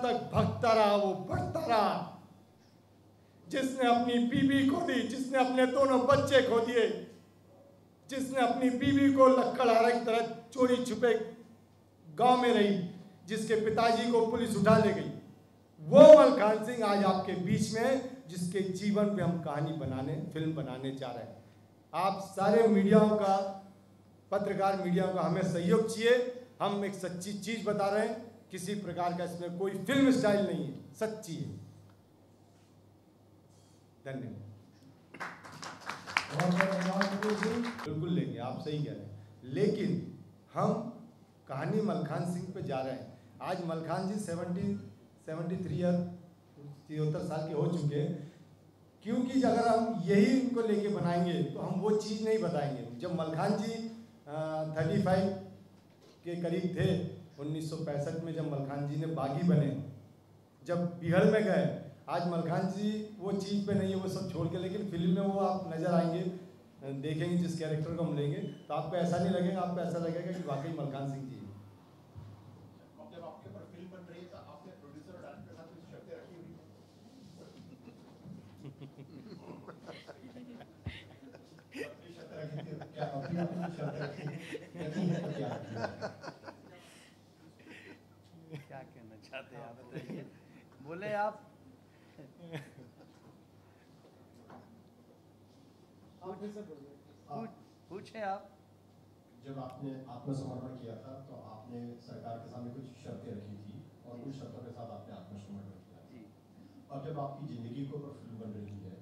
तक भगता रहा वो बढ़ता रहा। जिसने अपनी बीवी खो दी, जिसने अपने दोनों बच्चे खो दिए, जिसने अपनी बीवी को लक्कड़हारे की तरह चोरी छुपे गांव में रही, जिसके पिताजी को पुलिस उठा ले गई, वो मलखान सिंह आज आपके बीच में, जिसके जीवन पे हम कहानी बनाने, फिल्म बनाने जा रहे हैं। आप सारे मीडियाओं का, पत्रकार मीडियाओं का हमें सहयोग चाहिए। हम एक सच्ची चीज बता रहे हैं, किसी प्रकार का इसमें कोई फिल्म स्टाइल नहीं है, सच्ची है। धन्यवाद। बिल्कुल लेंगे, आप सही कह रहे हैं, लेकिन हम कहानी मलखान सिंह पे जा रहे हैं। आज मलखान जी 73 साल के हो चुके हैं, क्योंकि अगर हम यही इनको लेके बनाएंगे तो हम वो चीज़ नहीं बताएंगे। जब मलखान जी 35 के करीब थे, 1965 में जब मलखान जी ने बागी बने, जब बिहार में गए, आज मलखान जी वो चीज़ पे नहीं है, वो सब छोड़ के, लेकिन फिल्म में वो आप नज़र आएंगे, देखेंगे जिस कैरेक्टर को हम लेंगे, तो आपको ऐसा नहीं लगेगा, आपको ऐसा लगेगा कि वाकई मलखान सिंह जी। जब आपके ऊपर फिल्म बन रही है तो आपने प्रोड्यूसर और डायरेक्टर के साथ कुछ शर्तें रखी हुई? अपनी शर्तें रखी थी क्या? अपनी शर्तें रखी है तो क्या कहना चाहते हैं आप बताइए, बोले आप। पूछे आप। जब आपने आत्मसमर्पण किया था तो आपने सरकार के सामने कुछ शर्तें रखी थी और कुछ शर्तों के साथ आपने आत्मसमर्पण किया था। और जब आपकी जिंदगी के ऊपर फिल्म बन रही है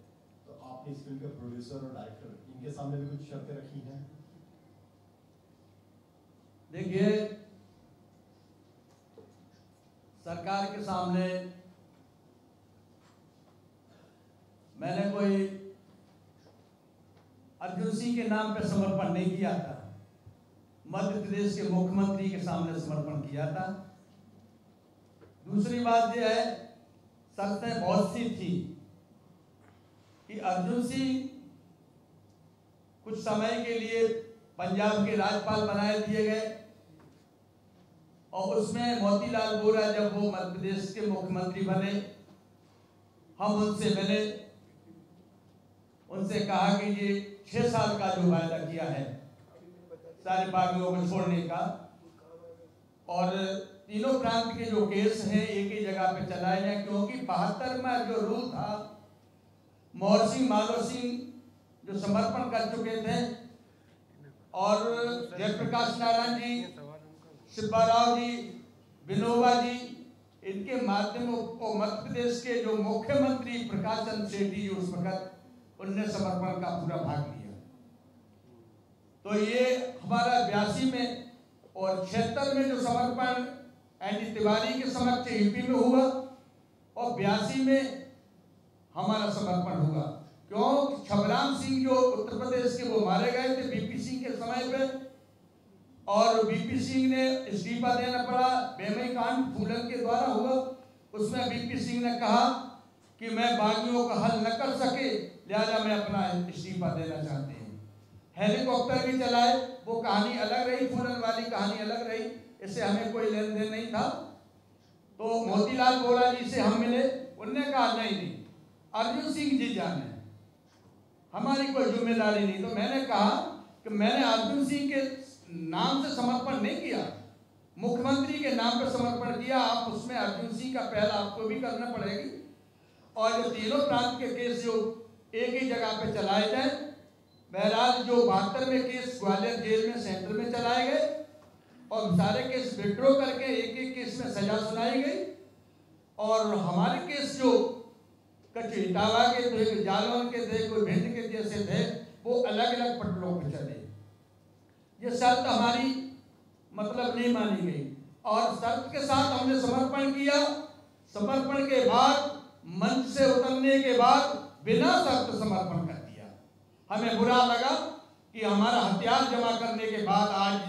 तो आपने इस फिल्म के प्रोड्यूसर और डायरेक्टर, इनके सामने भी कुछ शर्तें रखी हैं? देखिए, सरकार के सामने मैंने कोई अर्जुन सिंह के नाम पे समर्पण नहीं किया था, मध्य प्रदेश के मुख्यमंत्री के सामने समर्पण किया था। दूसरी बात यह है, शर्तें बहुत सी थी कि अर्जुन सिंह कुछ समय के लिए पंजाब के राज्यपाल बनाए दिए गए, और उसमें मोतीलाल वोरा जब वो मध्य प्रदेश के मुख्यमंत्री बने, हम उनसे मिले, उनसे कहा कि ये 6 साल का जो वायदा किया है सारे बागियों को छोड़ने का, और तीनों प्रांत के जो केस हैं एक ही जगह पे चलाए जाए, क्योंकि 72 में जो रूल था, मोहर सिंह मालो सिंह जो समर्पण कर चुके थे, और जयप्रकाश नारायण जी, शिब्बा राव जी, विनोबा जी, इनके माध्यम को मध्य प्रदेश के जो मुख्यमंत्री प्रकाश चंद्र सेठी उस वक्त, उनने समर्पण का पूरा भाग लिया। तो ये हमारा 82 में और 76 में जो समर्पण एनडी तिवारी के समक्ष यूपी में हुआ, और 82 में हमारा समर्पण हुआ। क्यों? छबराम सिंह जो उत्तर प्रदेश के वो मारे गए थे बीपी सिंह के समय पे, और बीपी सिंह ने इस्तीफा देना पड़ा, बेमई कांड फूलन के द्वारा हुआ। उसमें बीपी सिंह ने कहा कि मैं बागियों का हल न कर सके, लिहाजा मैं अपना इस्तीफा देना चाहते हैं। हेलीकॉप्टर भी चलाए, वो कहानी अलग रही, फूलन वाली कहानी अलग रही, इससे हमें कोई लेन देन नहीं था। तो मोतीलाल वोरा जी से हम मिले, उनने कहा नहीं, अर्जुन सिंह जी जाने, हमारी कोई जिम्मेदारी नहीं। तो मैंने कहा कि मैंने अर्जुन सिंह के नाम से समर्पण नहीं किया, मुख्यमंत्री के नाम पर समर्पण किया। आप उसमें अर्जुन सिंह का पहला आपको भी करना पड़ेगी, और जो तीनों प्रांत के केस जो एक ही जगह पे चलाए जाए। बहरहाल जो 72 में केस ग्वालियर जेल में सेंटर में चलाए गए, और सारे केस विड्रॉ करके एक एक केस में सजा सुनाई गई, और हमारे केस जो कुछ इटावा के थे, जालौन के थे, कोई भिंड के जैसे थे, वो अलग अलग पटलों पे चले। ये शर्त हमारी मतलब नहीं मानी गई, और शर्त के साथ हमने समर्पण किया। समर्पण के बाद, मंच से उतरने के बाद बिना शर्त समर्पण कर दिया। हमें बुरा लगा कि हमारा हथियार जमा करने के बाद आज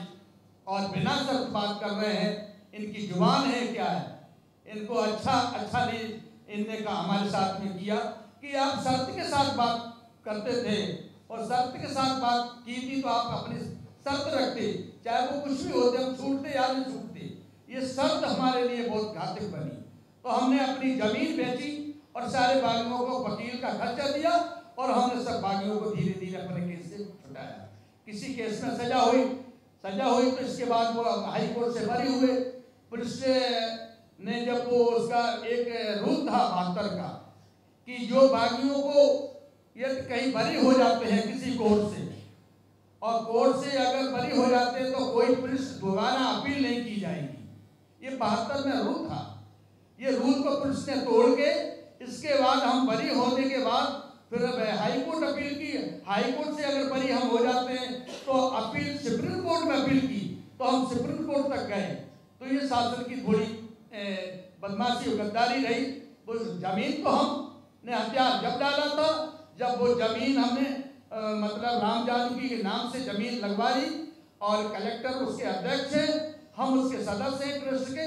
और बिना शर्त बात कर रहे हैं, इनकी जुबान है क्या है, इनको अच्छा नहीं इनने का हमारे साथ में किया कि आप शर्त के साथ बात करते थे, और शर्त के साथ बात की थी तो आप अपनी शर्त रखते, चाहे वो कुछ भी होते, हम छूटते या नहीं छूटते। ये शर्त हमारे लिए बहुत घातक बनी। तो हमने अपनी जमीन बेची और सारे बागियों को वकील का खर्चा दिया और हमने सब बागियों को धीरे धीरे अपने केस से छुटाया। किसी केस में सजा हुई तो इसके बाद वो हाई कोर्ट से बरी हुए। पुलिस ने जब वो उसका एक रूल था 72 का कि जो बागियों को यदि कहीं बरी हो जाते हैं किसी कोर्ट से और कोर्ट से अगर बरी हो जाते हैं तो कोई पुलिस दोबारा अपील नहीं की जाएगी। ये 72 में रूल था। ये रूल को पुलिस ने तोड़ के इसके बाद हम बरी होने के बाद फिर हाई कोर्ट अपील की। हाई कोर्ट से अगर बरी हम हो जाते हैं तो अपील सुप्रीम कोर्ट में अपील की तो हम सुप्रीम कोर्ट तक गए। तो ये शासन की थोड़ी बदमाशी और गद्दारी रही। वो जमीन तो हमने हथियार जब डाला था जब वो जमीन हमने मतलब राम जानकी के नाम से जमीन लगवा ली और कलेक्टर उसके अध्यक्ष हैं, हम उसके सदस्य हैं ट्रस्ट के,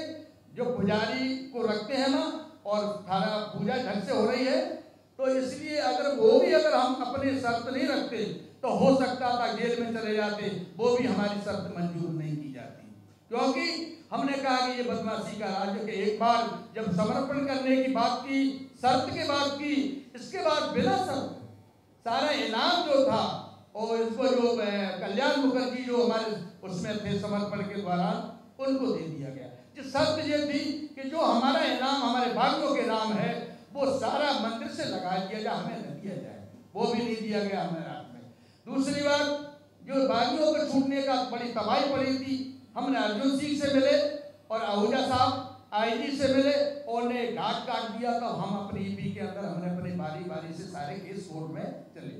जो पुजारी को रखते हैं ना और सारा पूजा ढंग से हो रही है। तो इसलिए अगर हम अपने शर्त नहीं रखते तो हो सकता था जेल में चले जाते, वो भी हमारी शर्त मंजूर नहीं की जाती, क्योंकि हमने कहा कि ये बदमाशी का राज्य के एक बार जब समर्पण करने की बात की, शर्त के बात की, इसके बाद बिना शर्त सारा इनाम जो था और इसको जो कल्याण मुखर्जी जो हमारे उसमें थे समर्पण के दौरान उनको दे दिया गया। जिस शर्त ये थी कि जो हमारा इनाम हमारे बागियों के नाम है वो सारा मंदिर से लगा दिया जाए, हमें न दिया जाए, वो भी नहीं दिया गया हमारे हाथ में। दूसरी बात, जो बागियों को छूटने का बड़ी तबाही पड़ी थी, हमने अर्जुन सिंह से मिले और आहूजा साहब आईजी से मिले और ने घाट काट दिया। तो हम अपनी ईपी के अंदर हमने अपनी बारी से सारे केस कोर्ट में चले।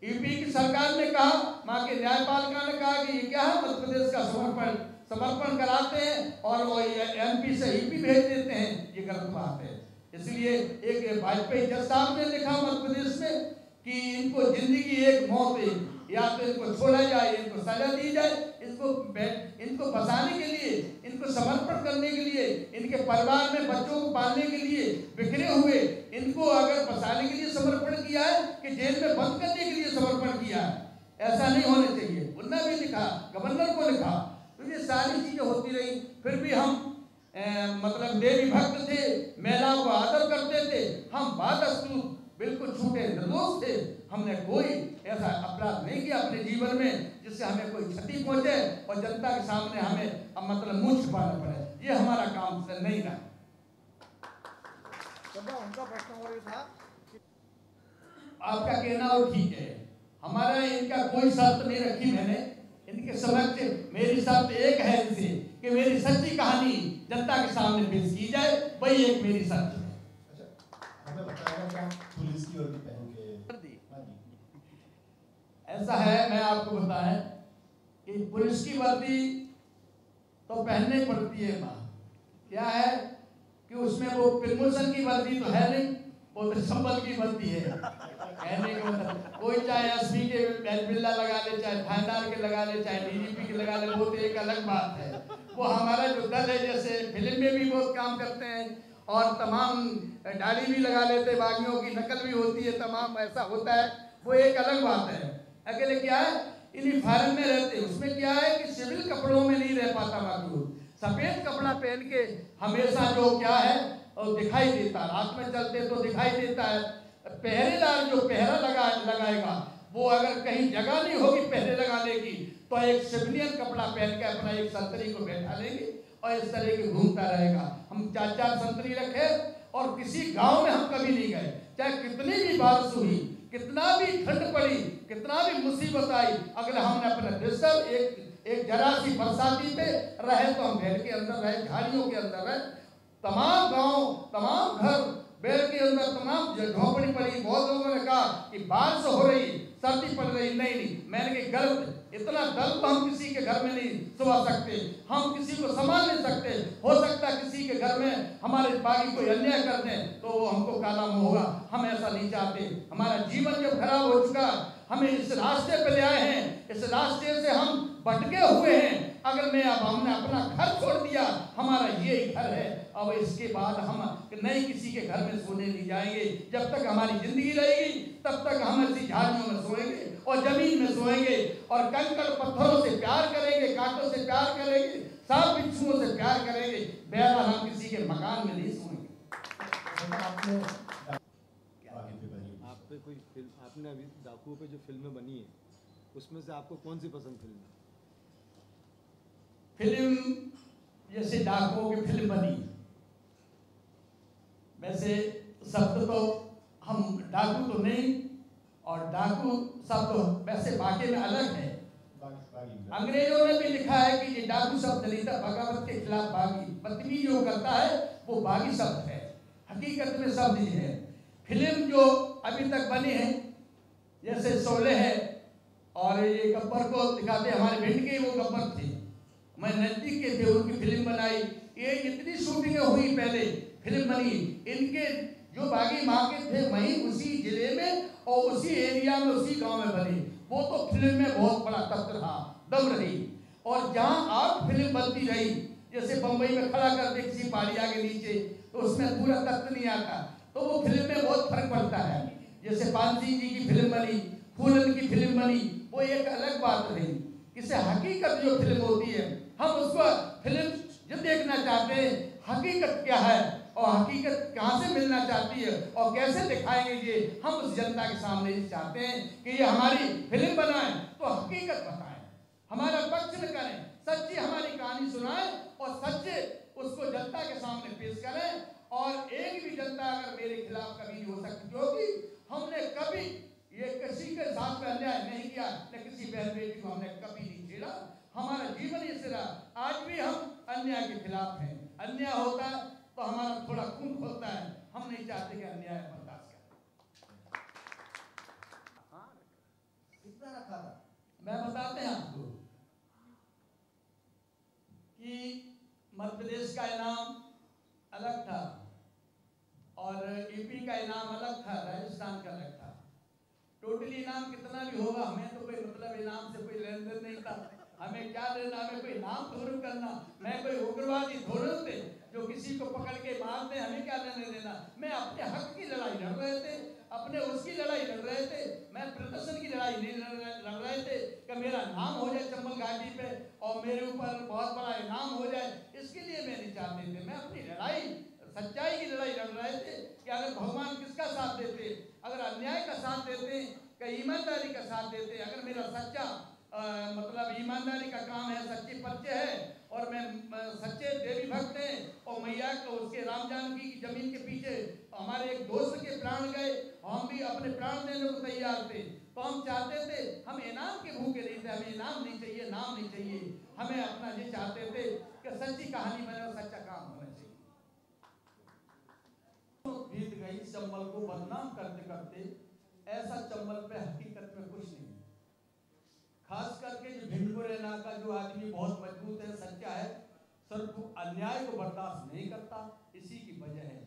ईपी की सरकार ने कहा, वहाँ के न्यायपालिका ने कहा कि ये क्या है, मध्य प्रदेश का समर्पण कराते हैं और वो एमपी से ईपी भेज देते हैं, ये गलत बात है। इसलिए एक वाजपेयी जज साहब ने लिखा मध्य प्रदेश में कि इनको जिंदगी एक मौत है, या तो इनको छोड़ा जाए, इनको सजा दी जाए, इनको बचाने के लिए, इनको समर्पण करने के लिए, इनके परिवार में बच्चों को पालने के लिए बिखरे हुए इनको अगर बचाने के लिए समर्पण किया है कि जेल में बंद करने के लिए समर्पण किया है, ऐसा नहीं होना चाहिए। उन्होंने भी लिखा, गवर्नर को लिखा। तो ये सारी चीजें होती रही। फिर भी हम मतलब देवी भक्त थे, महिलाओं को आदर करते थे, हम बादस्तु बिल्कुल छूटे निर्दोष थे। हमने कोई ऐसा अपराध नहीं किया अपने जीवन में जिससे हमें कोई क्षति पहुंचे और जनता के सामने हमें मतलब मुंह छुपाना पड़े, ये हमारा काम नहीं रहा। उनका प्रश्न और ये था आपका कहना और ठीक है, हमारा इनका कोई शर्त नहीं रखी मैंने इनके समक्ष। मेरी शर्त एक है इनसे कि मेरी सच्ची कहानी जनता के सामने पेश की जाए, वही एक मेरी शर्त है। हमें बताएगा क्या पुलिस की वर्दी पहन के? ऐसा है, मैं आपको बताएं कि पुलिस की वर्दी तो पहननी पड़ती है माँ। क्या है कि उसमें वो प्रमोशन की वर्दी तो है नहीं, वो तो संबल की वर्दी है। कहने का मतलब कोई चाहे एसपी के बिल्ला लगा ले, चाहे थानेदार के लगा ले, चाहे डीजीपी के लगा ले, वो तो एक अलग बात है। वो हमारा जो दल है, जैसे फिल्म में भी बहुत काम करते हैं और तमाम दाढ़ी भी लगा लेते, बागियों की नकल भी होती है, तमाम ऐसा होता है, वो एक अलग बात है। अकेले क्या है, यूनिफॉर्म में रहते, उसमें क्या है कि सिविल कपड़ों में नहीं रह पाता बागी। सफेद कपड़ा पहन के हमेशा जो क्या है और दिखाई देता, रात में चलते तो दिखाई देता है। पहरेदार जो पहरा लगाएगा वो अगर कहीं जगह नहीं होगी पहरे लगाने की तो एक सिविलियन कपड़ा पहन के अपना एक संतरी को बैठा लेंगे और इस तरह के घूमता रहेगा। हम 4-4 संतरी रखे और किसी गांव में हम कभी नहीं गए, चाहे कितनी भी बारिश हुई, कितना भी ठंड पड़ी, कितना भी मुसीबत आई, अगर हमने अपने बिस्तर एक जरा सी बरसाती पे रहे तो हम घर के अंदर रहे, झाड़ियों के अंदर रहे। तमाम गांव, तमाम घर बेर के अंदर तमाम झोपड़ी पड़ी। बहुत लोगों ने कहा कि बारिश हो रही, सर्दी पड़ रही, नहीं, मैंने कहा गलत। इतना दल तो हम किसी के घर में नहीं सुबह सकते, हम किसी को संभाल नहीं सकते। हो सकता है किसी के घर में हमारे बागी कोई अन्याय कर दें तो वो हमको काला मुंह होगा, हम ऐसा नहीं चाहते। हमारा जीवन जब खराब हो चुका, हमें इस रास्ते पे ले आए हैं, इस रास्ते से हम भटके हुए हैं। अगर हमने अपना घर छोड़ दिया, हमारा ये घर है, अब इसके बाद हम नहीं किसी के घर में सोने नहीं जाएंगे। जब तक हमारी जिंदगी रहेगी तब तक हम ऐसी झाड़ियों में सोएंगे और जमीन में सोएंगे और कंकड़ पत्थरों से प्यार करेंगे, कांटों से प्यार करेंगे, सांप बिच्छुओं से प्यार करेंगे। बहरहाल हम किसी के मकान में नहीं सोएंगे। जैसा आपने बाकी पे बनी आप पे कोई फिल्म, आपने अभी डाकुओं पे जो फिल्में बनी है उसमें से आपको कौन सी पसंद फिल्म है? फिल्म जैसे डाकुओं की फिल्म बनी, वैसे शब्द तो हम डाकू तो नहीं, और डाकू शब्द वैसे वाकई में अलग है। अंग्रेजों ने भी लिखा है कि ये डाकू शब्द नहीं था, बगावत के खिलाफ बागी, बदतमीजी जो करता है वो बागी शब्द है, हकीकत में शब्द ये है। फिल्म जो अभी तक बनी है जैसे शोले है, और ये गब्बर को दिखाते, हमारे भिंड के वो गब्बर थे, मैं नजदीक के थे, उनकी फिल्म बनाई, ये इतनी शूटिंगें हुई, पहले फिल्म बनी, इनके जो बागी माँ के थे वहीं उसी जिले में और उसी एरिया में उसी गांव में बनी, वो तो फिल्म में बहुत बड़ा तत्व था, दम रही। और जहाँ आर्ट फिल्म बनती रही, जैसे बम्बई में खड़ा कर दे किसी पहाड़िया के नीचे तो उसमें पूरा तत्व नहीं आता, तो वो फिल्म में बहुत फर्क पड़ता है। जैसे पान सिंह जी की फिल्म बनी, फूलन की फिल्म बनी, वो एक अलग बात रही। इसे हकीकत जो फिल्म होती है, हम उसको फिल्म जो देखना चाहते हैं हकीकत क्या है और हकीकत कहाँ से मिलना चाहती है और कैसे दिखाएंगे, ये हम उस जनता के सामने चाहते हैं कि ये हमारी फिल्म बनाए तो हकीकत बताएं, हमारा पक्ष न करें, सच्ची हमारी कहानी सुनाएं और सच्चे उसको जनता के सामने पेश करें। और एक भी जनता अगर मेरे खिलाफ कभी हो सकती, क्योंकि हमने कभी ये किसी के साथ में अन्याय नहीं किया, न किसी बहन बेटी को हमने कभी नहीं छेड़ा, हमारा जीवन ये सिरा, आज भी हम अन्याय के खिलाफ हैं। अन्याय होता है तो हमारा थोड़ा खून खोलता है, हम नहीं चाहते कि अन्याय बर्दाश्त करें। कितना रखा था मैं बताते हैं आपको कि मध्य प्रदेश का इनाम अलग था और यूपी का इनाम अलग था, राजस्थान का अलग था। टोटली इनाम कितना भी होगा, हमें तो कोई मतलब इनाम से कोई लेन देन नहीं था, हमें क्या लेना, हमें कोई नाम थोड़ा करना, मैं कोई उग्रवादी थोड़े थे जो किसी को पकड़ के मार दे, हमें क्या लेने देना। मैं अपने हक की लड़ाई लड़ रहे थे, अपने उसकी लड़ाई लड़ रहे थे, मैं प्रदर्शन की लड़ाई नहीं लड़ रहे थे कि मेरा नाम हो जाए चंबल घाटी पे और मेरे ऊपर बहुत बड़ा इनाम हो जाए, इसके लिए मैं नहीं चाहते थे। मैं अपनी लड़ाई सच्चाई की लड़ाई लड़ रहे थे कि अगर भगवान किसका साथ देते, अगर अन्याय का साथ देते, कि ईमानदारी का साथ देते, अगर मेरा सच्चा मतलब ईमानदारी का काम है, सच्ची परिचय है और मैं सच्चे देवी भक्त हैं और मैया को उसके राम जानकी की जमीन के पीछे हमारे एक दोस्त के प्राण गए, हम भी अपने प्राण देने को तैयार थे, तो हम चाहते थे, हम इनाम के भूखे नहीं थे, हमें इनाम नहीं चाहिए, नाम नहीं चाहिए, हमें अपना ये चाहते थे कि सच्ची कहानी बने और सच्चा काम होना चाहिए। बीत गई चंबल को बदनाम करते करते, ऐसा चंबल पे हकीकत में कुछ नहीं, खास करके जो भिंड मुरैना का जो आदमी बहुत मजबूत है, सच्चा है, सिर्फ अन्याय को बर्दाश्त नहीं करता, इसी की वजह है।